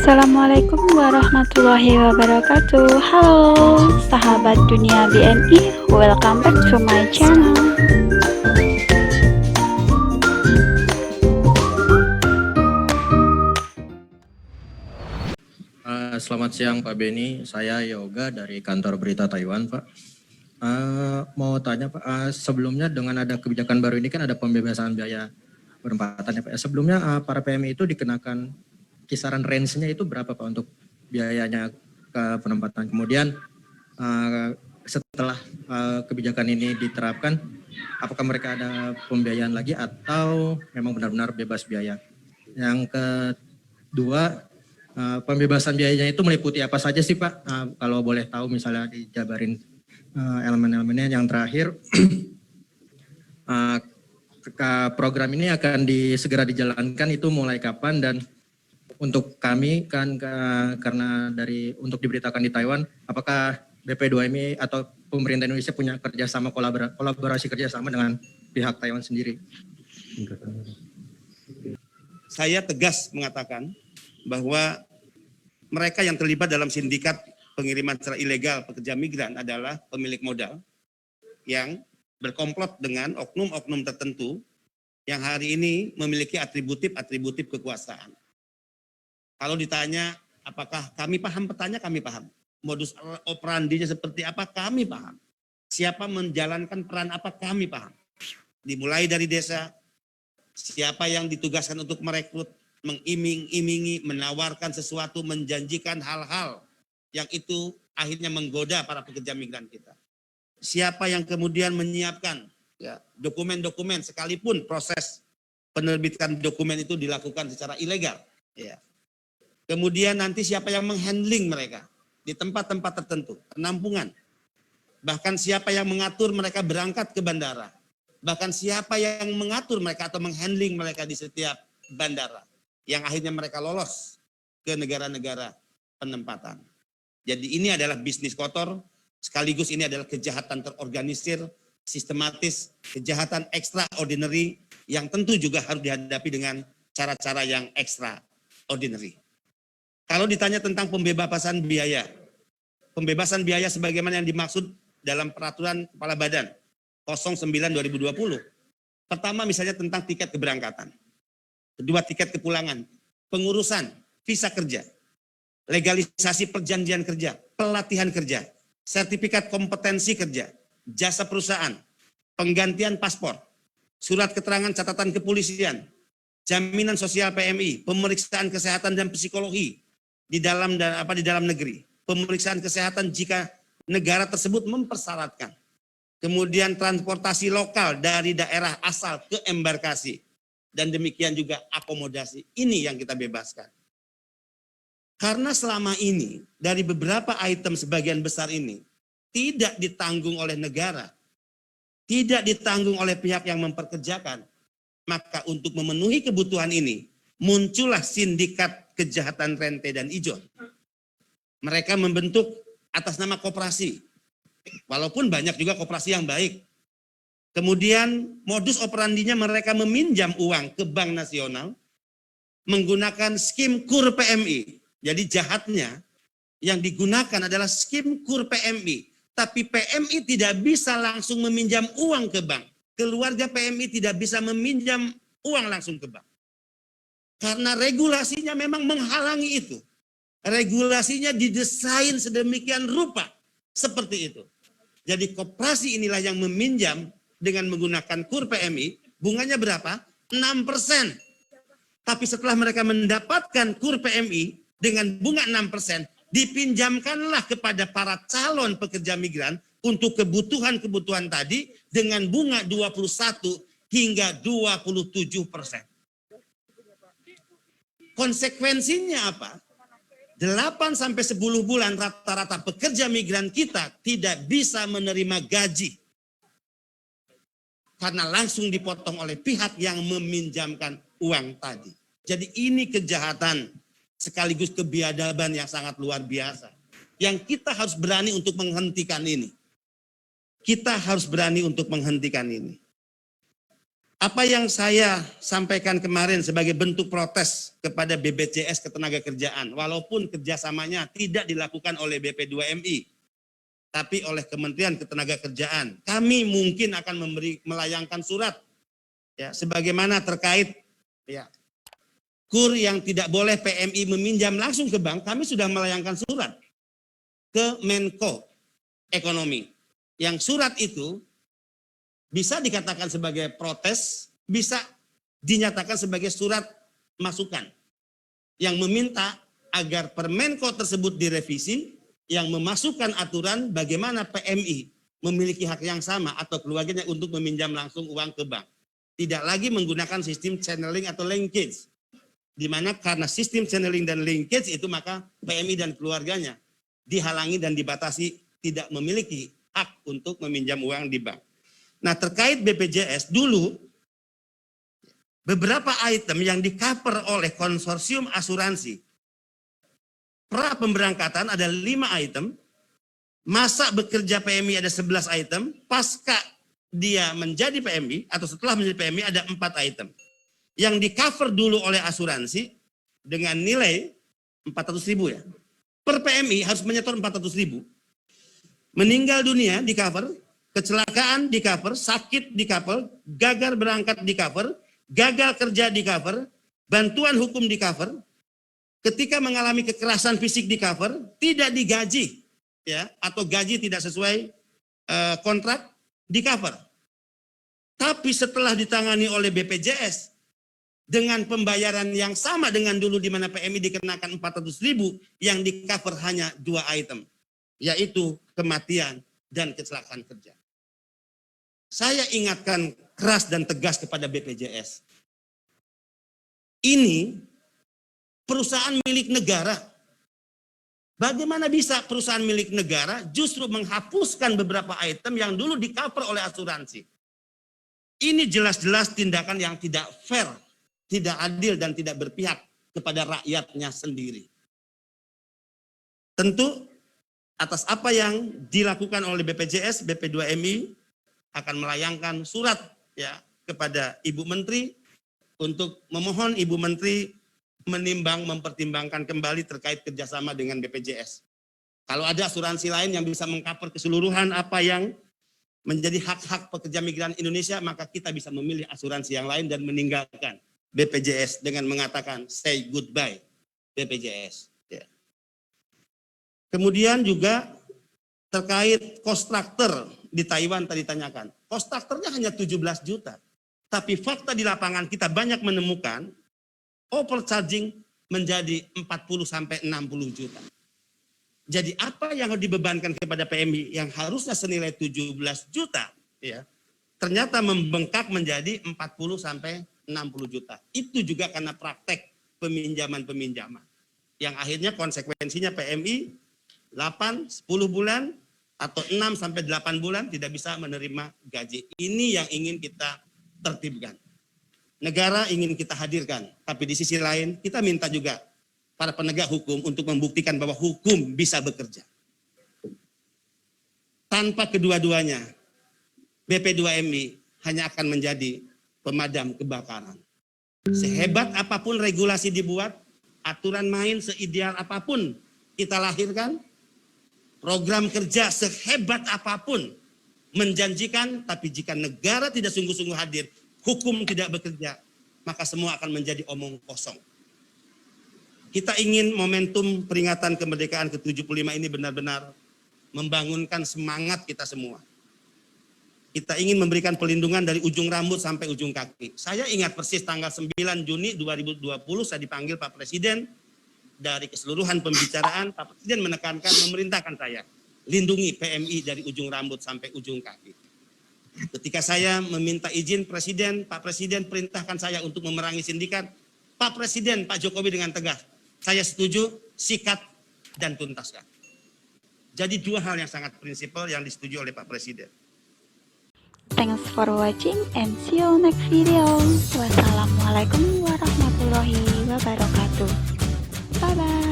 Assalamualaikum warahmatullahi wabarakatuh. Halo sahabat dunia BNI, welcome back to my channel. Selamat siang Pak Beni, saya Yoga dari kantor berita Taiwan Pak. Mau tanya Pak, sebelumnya dengan ada kebijakan baru ini kan ada pembebasan biaya penempatan ya Pak. Sebelumnya para PMI itu dikenakan kisaran range-nya itu berapa Pak untuk biayanya ke penempatan. Kemudian setelah kebijakan ini diterapkan, apakah mereka ada pembiayaan lagi atau memang benar-benar bebas biaya? Yang kedua, pembebasan biayanya itu meliputi apa saja sih Pak? Kalau boleh tahu misalnya dijabarin elemen-elemennya. Yang terakhir, program ini akan segera dijalankan itu mulai kapan, dan untuk kami kan karena untuk diberitakan di Taiwan, apakah BP2MI atau pemerintah Indonesia punya kerjasama kolaborasi kerjasama dengan pihak Taiwan sendiri? Saya tegas mengatakan bahwa mereka yang terlibat dalam sindikat pengiriman secara ilegal pekerja migran adalah pemilik modal yang berkomplot dengan oknum-oknum tertentu yang hari ini memiliki atributif kekuasaan. Kalau ditanya apakah kami paham petanya, kami paham. Modus operandinya seperti apa, kami paham. Siapa menjalankan peran apa, kami paham. Dimulai dari desa, siapa yang ditugaskan untuk merekrut, mengiming-imingi, menawarkan sesuatu, menjanjikan hal-hal yang itu akhirnya menggoda para pekerja migran kita. Siapa yang kemudian menyiapkan dokumen-dokumen, sekalipun proses penerbitan dokumen itu dilakukan secara ilegal. Ya. Kemudian nanti siapa yang menghandling mereka di tempat-tempat tertentu, penampungan. Bahkan siapa yang mengatur mereka berangkat ke bandara. Bahkan siapa yang mengatur mereka atau menghandling mereka di setiap bandara. Yang akhirnya mereka lolos ke negara-negara penempatan. Jadi ini adalah bisnis kotor, sekaligus ini adalah kejahatan terorganisir, sistematis, kejahatan extraordinary yang tentu juga harus dihadapi dengan cara-cara yang extraordinary. Kalau ditanya tentang pembebasan biaya sebagaimana yang dimaksud dalam peraturan Kepala Badan 09/2020. Pertama misalnya tentang tiket keberangkatan. Kedua tiket kepulangan, pengurusan visa kerja, legalisasi perjanjian kerja, pelatihan kerja, sertifikat kompetensi kerja, jasa perusahaan, penggantian paspor, surat keterangan catatan kepolisian, jaminan sosial PMI, pemeriksaan kesehatan dan psikologi di dalam negeri, pemeriksaan kesehatan jika negara tersebut mempersyaratkan. Kemudian transportasi lokal dari daerah asal ke embarkasi. Dan demikian juga akomodasi. Ini yang kita bebaskan. Karena selama ini dari beberapa item sebagian besar ini tidak ditanggung oleh negara. Tidak ditanggung oleh pihak yang memperkerjakan. Maka untuk memenuhi kebutuhan ini muncullah sindikat kejahatan rente dan ijon. Mereka membentuk atas nama koperasi. Walaupun banyak juga koperasi yang baik. Kemudian modus operandinya mereka meminjam uang ke Bank Nasional menggunakan skim KUR PMI. Jadi jahatnya yang digunakan adalah skim KUR PMI. Tapi PMI tidak bisa langsung meminjam uang ke bank. Keluarga PMI tidak bisa meminjam uang langsung ke bank. Karena regulasinya memang menghalangi itu. Regulasinya didesain sedemikian rupa seperti itu. Jadi koperasi inilah yang meminjam dengan menggunakan KUR PMI, bunganya berapa? 6%. Tapi setelah mereka mendapatkan KUR PMI dengan bunga 6%, dipinjamkanlah kepada para calon pekerja migran untuk kebutuhan-kebutuhan tadi dengan bunga 21 hingga 27%. Konsekuensinya apa? 8-10 bulan rata-rata pekerja migran kita tidak bisa menerima gaji. Karena langsung dipotong oleh pihak yang meminjamkan uang tadi. Jadi ini kejahatan sekaligus kebiadaban yang sangat luar biasa. Yang kita harus berani untuk menghentikan ini. Kita harus berani untuk menghentikan ini. Apa yang saya sampaikan kemarin sebagai bentuk protes kepada BPJS Ketenagakerjaan, walaupun kerjasamanya tidak dilakukan oleh BP2MI, tapi oleh Kementerian Ketenagakerjaan, kami mungkin akan melayangkan surat, ya, sebagaimana terkait, ya, KUR yang tidak boleh PMI meminjam langsung ke bank, kami sudah melayangkan surat ke Menko Ekonomi. Yang surat itu bisa dikatakan sebagai protes, bisa dinyatakan sebagai surat masukan yang meminta agar Permenko tersebut direvisi yang memasukkan aturan bagaimana PMI memiliki hak yang sama atau keluarganya untuk meminjam langsung uang ke bank. Tidak lagi menggunakan sistem channeling atau linkage. Di mana karena sistem channeling dan linkage itu maka PMI dan keluarganya dihalangi dan dibatasi tidak memiliki hak untuk meminjam uang di bank. Nah, terkait BPJS dulu beberapa item yang di-cover oleh konsorsium asuransi pra pemberangkatan ada 5 item, masa bekerja PMI ada 11 item, pasca dia menjadi PMI atau setelah menjadi PMI ada 4 item. Yang di-cover dulu oleh asuransi dengan nilai 400.000 ya. Per PMI harus menyetor 400.000. Meninggal dunia di-cover, kecelakaan di-cover, sakit di-cover, gagal berangkat di-cover, gagal kerja di-cover, bantuan hukum di-cover, ketika mengalami kekerasan fisik di-cover, tidak digaji, ya, atau gaji tidak sesuai kontrak di-cover. Tapi setelah ditangani oleh BPJS, dengan pembayaran yang sama dengan dulu di mana PMI dikenakan 400.000, yang di-cover hanya 2 item, yaitu kematian dan kecelakaan kerja. Saya ingatkan keras dan tegas kepada BPJS. Ini perusahaan milik negara. Bagaimana bisa perusahaan milik negara justru menghapuskan beberapa item yang dulu di-cover oleh asuransi? Ini jelas-jelas tindakan yang tidak fair, tidak adil dan tidak berpihak kepada rakyatnya sendiri. Tentu atas apa yang dilakukan oleh BPJS, BP2MI akan melayangkan surat, ya, kepada Ibu Menteri untuk memohon Ibu Menteri menimbang, mempertimbangkan kembali terkait kerjasama dengan BPJS. Kalau ada asuransi lain yang bisa mengcover keseluruhan apa yang menjadi hak-hak pekerja migran Indonesia, maka kita bisa memilih asuransi yang lain dan meninggalkan BPJS dengan mengatakan say goodbye BPJS. Ya. Kemudian juga terkait kontraktor di Taiwan tadi tanyakan. Kontraktornya hanya 17 juta. Tapi fakta di lapangan kita banyak menemukan overcharging menjadi 40 sampai 60 juta. Jadi apa yang harus dibebankan kepada PMI yang harusnya senilai 17 juta, ya, ternyata membengkak menjadi 40 sampai 60 juta. Itu juga karena praktek peminjaman-peminjaman. Yang akhirnya konsekuensinya PMI 8, 10 bulan atau 6 sampai 8 bulan tidak bisa menerima gaji. Ini yang ingin kita tertibkan. Negara ingin kita hadirkan, tapi di sisi lain kita minta juga para penegak hukum untuk membuktikan bahwa hukum bisa bekerja. Tanpa kedua-duanya, BP2MI hanya akan menjadi pemadam kebakaran. Sehebat apapun regulasi dibuat, aturan main seideal apapun kita lahirkan, program kerja sehebat apapun menjanjikan, tapi jika negara tidak sungguh-sungguh hadir, hukum tidak bekerja, maka semua akan menjadi omong kosong. Kita ingin momentum peringatan kemerdekaan ke-75 ini benar-benar membangunkan semangat kita semua. Kita ingin memberikan pelindungan dari ujung rambut sampai ujung kaki. Saya ingat persis tanggal 9 Juni 2020 saya dipanggil Pak Presiden. Dari keseluruhan pembicaraan, Pak Presiden menekankan, memerintahkan saya, lindungi PMI dari ujung rambut sampai ujung kaki. Ketika saya meminta izin Presiden, Pak Presiden perintahkan saya untuk memerangi sindikat. Pak Presiden, Pak Jokowi dengan tegas, saya setuju, sikat dan tuntaskan. Jadi 2 hal yang sangat prinsipal yang disetujui oleh Pak Presiden. Thanks for watching and see you next video. Wassalamualaikum warahmatullahi wabarakatuh. Bye bye.